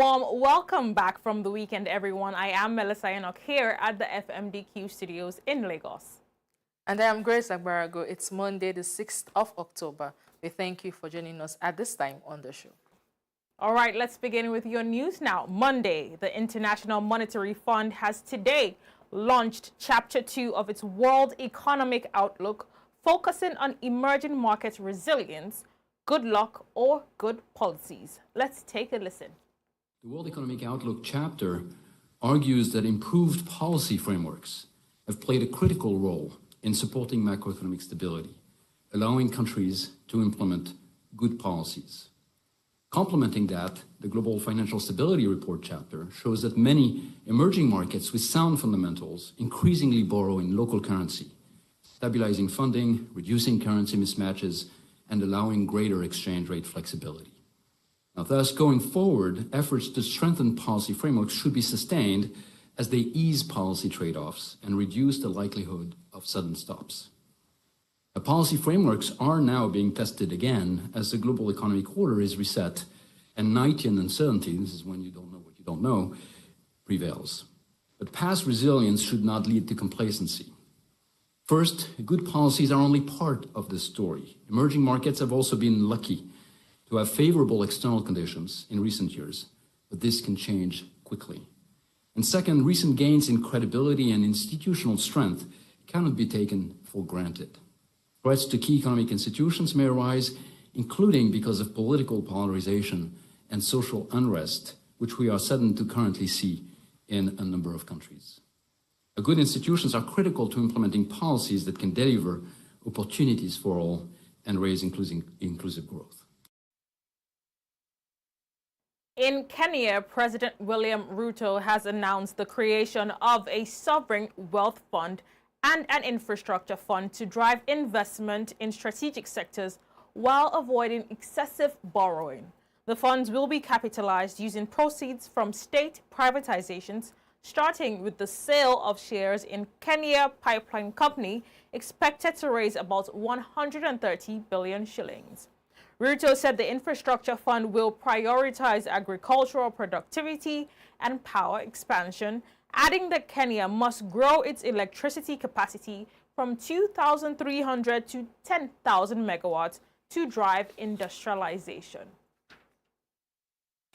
warm welcome back from the weekend, everyone. I am Melissa Enoch here at the FMDQ studios in Lagos. And I am Grace Agbarago. It's Monday, the 6th of October. We thank you for joining us at this time on the show. All right, let's begin with your news now. Monday, the International Monetary Fund has today launched Chapter 2 of its World Economic Outlook, focusing on emerging market resilience, good luck, or good policies. Let's take a listen. The World Economic Outlook chapter argues that improved policy frameworks have played a critical role in supporting macroeconomic stability, allowing countries to implement good policies. Complementing that, the Global Financial Stability Report chapter shows that many emerging markets with sound fundamentals increasingly borrow in local currency, stabilizing funding, reducing currency mismatches, and allowing greater exchange rate flexibility. Now, thus, going forward, efforts to strengthen policy frameworks should be sustained as they ease policy trade-offs and reduce the likelihood of sudden stops. The policy frameworks are now being tested again as the global economic order is reset and Knightian uncertainty, this is when you don't know what you don't know, prevails. But past resilience should not lead to complacency. First, good policies are only part of the story. Emerging markets have also been lucky to have favorable external conditions in recent years, but this can change quickly. And second, recent gains in credibility and institutional strength cannot be taken for granted. Threats to key economic institutions may arise, including because of political polarization and social unrest, which we are saddened to currently see in a number of countries. Good institutions are critical to implementing policies that can deliver opportunities for all and raise inclusive growth. In Kenya, President William Ruto has announced the creation of a sovereign wealth fund and an infrastructure fund to drive investment in strategic sectors while avoiding excessive borrowing. The funds will be capitalized using proceeds from state privatizations, starting with the sale of shares in Kenya Pipeline Company, expected to raise about 130 billion shillings. Ruto said the infrastructure fund will prioritize agricultural productivity and power expansion, adding that Kenya must grow its electricity capacity from 2,300 to 10,000 megawatts to drive industrialization.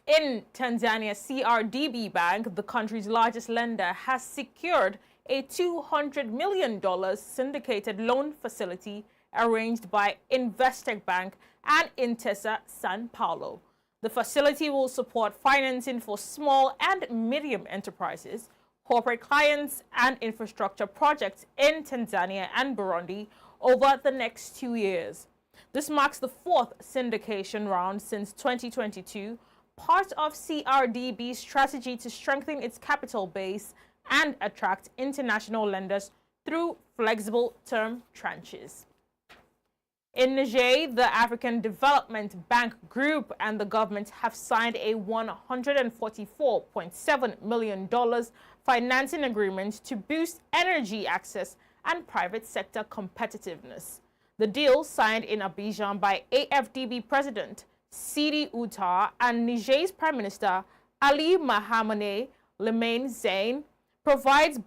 In Tanzania, CRDB Bank, the country's largest lender, has secured a $200 million syndicated loan facility arranged by Investec Bank and Intesa San Paulo. The facility will support financing for small and medium enterprises, corporate clients, and infrastructure projects in Tanzania and Burundi over the next 2 years. This marks the fourth syndication round since 2022, part of CRDB's strategy to strengthen its capital base and attract international lenders through flexible term tranches. In Niger, the African Development Bank Group and the government have signed a $144.7 million financing agreement to boost energy access and private sector competitiveness. The deal, signed in Abidjan by AFDB President Sidi Outar and Niger's Prime Minister Ali Mahamadou Limane Zain, provides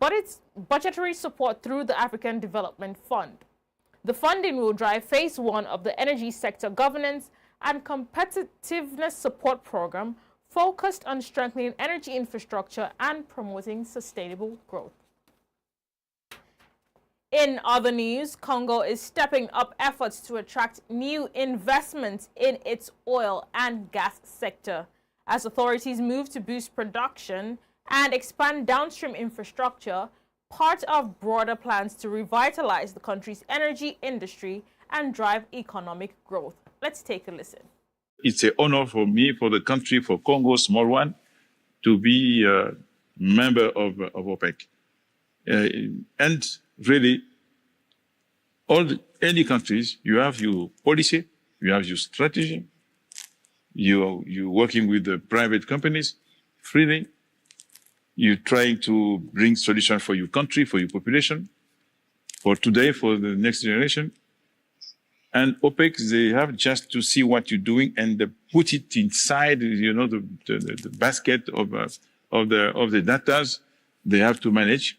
budgetary support through the African Development Fund. The funding will drive phase 1 of the energy sector governance and competitiveness support program focused on strengthening energy infrastructure and promoting sustainable growth. In other news, Congo is stepping up efforts to attract new investments in its oil and gas sector as authorities move to boost production and expand downstream infrastructure, part of broader plans to revitalize the country's energy industry and drive economic growth. Let's take a listen. It's an honor for me, for the country, for Congo, small one, to be a member of OPEC. And really, any countries, you have your policy, you have your strategy, you're working with the private companies freely, you're trying to bring solutions for your country, for your population, for today, for the next generation. And OPEC, they have just to see what you're doing and they put it inside, the basket of the data they have to manage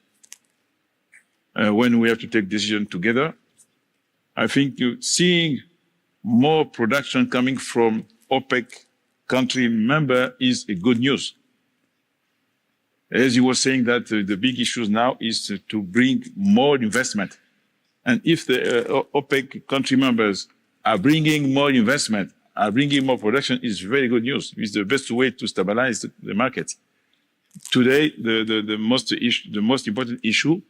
when we have to take decisions together. I think you're seeing more production coming from OPEC country member is a good news. As you were saying that the big issue now is to bring more investment. And if the OPEC country members are bringing more investment, are bringing more production, it's very good news. It's the best way to stabilize the market. Today, the most important issue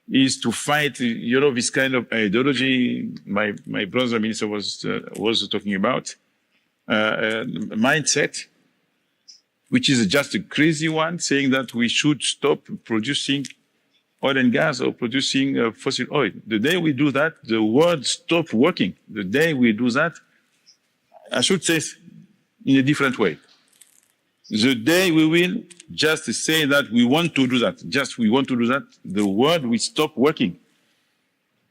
is to fight, this kind of ideology my brother minister was talking about, mindset, which is just a crazy one, saying that we should stop producing oil and gas or producing fossil oil. The day we do that, the world stops working. The day we do that, I should say in a different way. The day we will just say that we want to do that, the world will stop working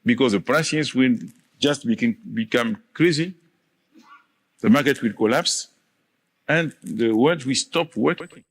because the prices will just become crazy, the market will collapse, and the world will stop working.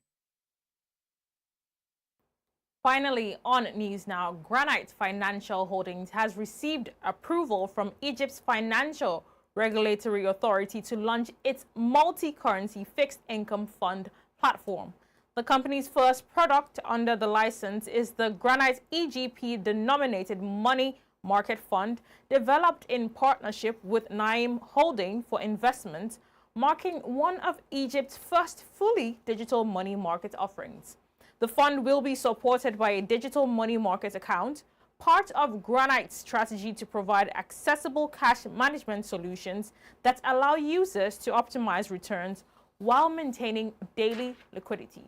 Finally, on News Now, Granite Financial Holdings has received approval from Egypt's Financial Regulatory Authority to launch its multi-currency fixed income fund platform. The company's first product under the license is the Granite EGP denominated money market fund, developed in partnership with Naim Holding for investment, marking one of Egypt's first fully digital money market offerings. The fund will be supported by a digital money market account, part of Granite's strategy to provide accessible cash management solutions that allow users to optimize returns while maintaining daily liquidity.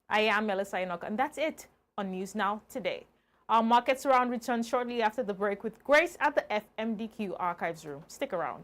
I am Melissa Enoch, and that's it on News Now today. Our Markets Round returns shortly after the break with Grace at the FMDQ Archives Room. Stick around.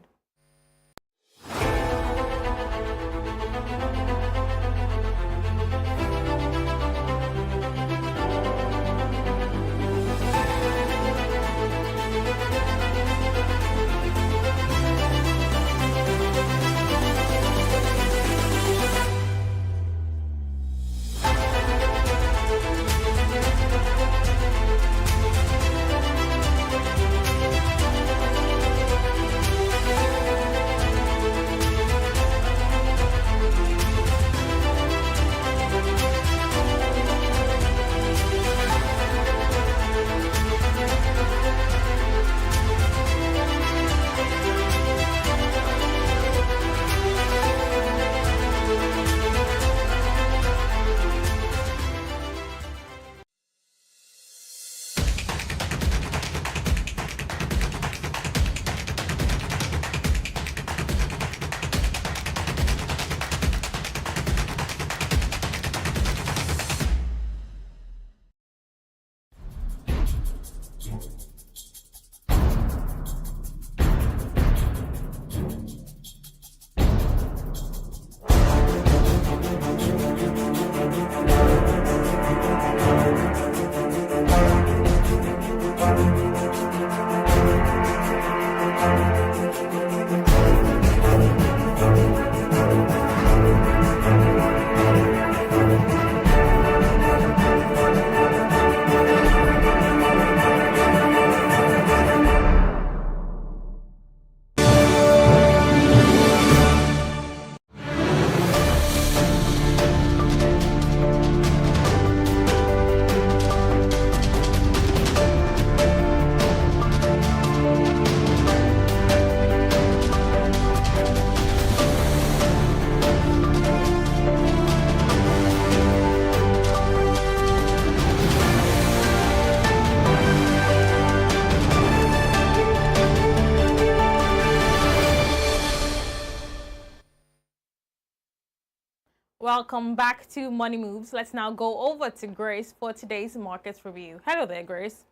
Welcome back to Money Moves. Let's now go over to Grace for today's markets review. Hello there, Grace.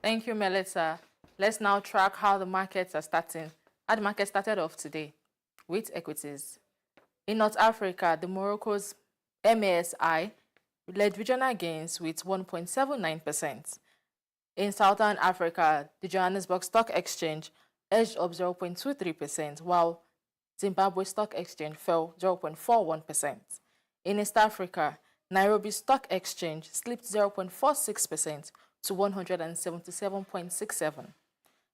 Thank you, Melissa. Let's now track how the markets are starting. How the market started off today with equities. In North Africa, the Morocco's MASI led regional gains with 1.79%. In Southern Africa, the Johannesburg Stock Exchange edged up 0.23%, while Zimbabwe Stock Exchange fell 0.41%. In East Africa, Nairobi Stock Exchange slipped 0.46% to 177.67.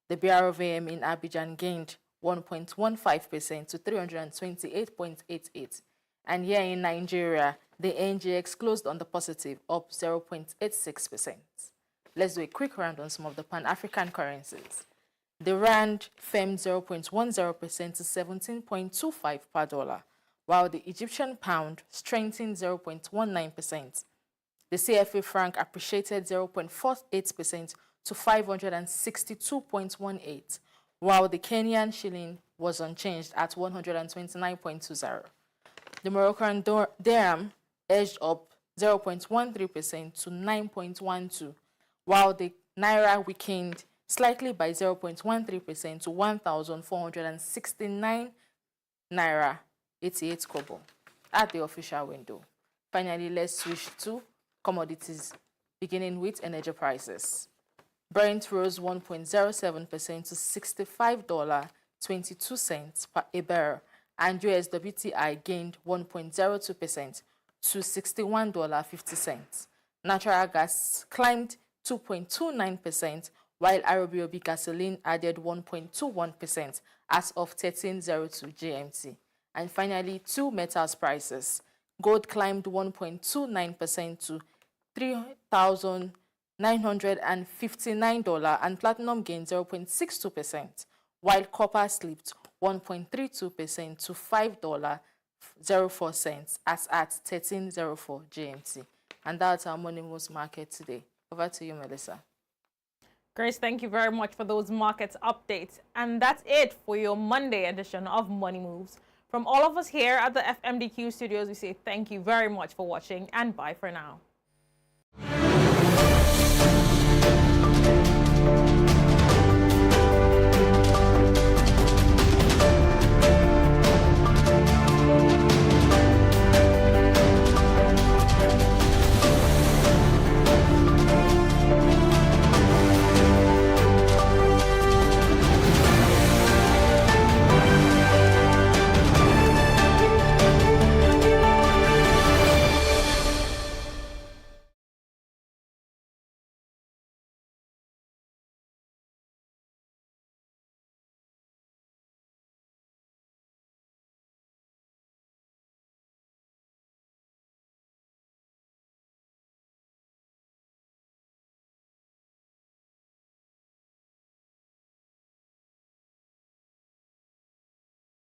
The BROVM in Abidjan gained 1.15% to 328.88. And here in Nigeria, the NGX closed on the positive, up 0.86%. Let's do a quick round on some of the Pan-African currencies. The Rand firmed 0.10% to 17.25 per dollar, while the Egyptian pound strengthened 0.19%. The CFA franc appreciated 0.48% to 562.18, while the Kenyan shilling was unchanged at 129.20. The Moroccan dirham edged up 0.13% to 9.12, while the naira weakened slightly by 0.13% to 1,469 naira 88 kobo at the official window. Finally, let's switch to commodities, beginning with energy prices. Brent rose 1.07% to $65.22 per barrel, and US WTI gained 1.02% to $61.50. Natural gas climbed 2.29%, while Arabian gasoline added 1.21% as of 13:02 GMT. And finally, two metals prices. Gold climbed 1.29% to $3,959, and platinum gained 0.62%, while copper slipped 1.32% to $5.04 as at 13:04 GMT. And that's our Money Moves market today. Over to you, Melissa. Grace, thank you very much for those markets updates. And that's it for your Monday edition of Money Moves. From all of us here at the FMDQ studios, we say thank you very much for watching and bye for now.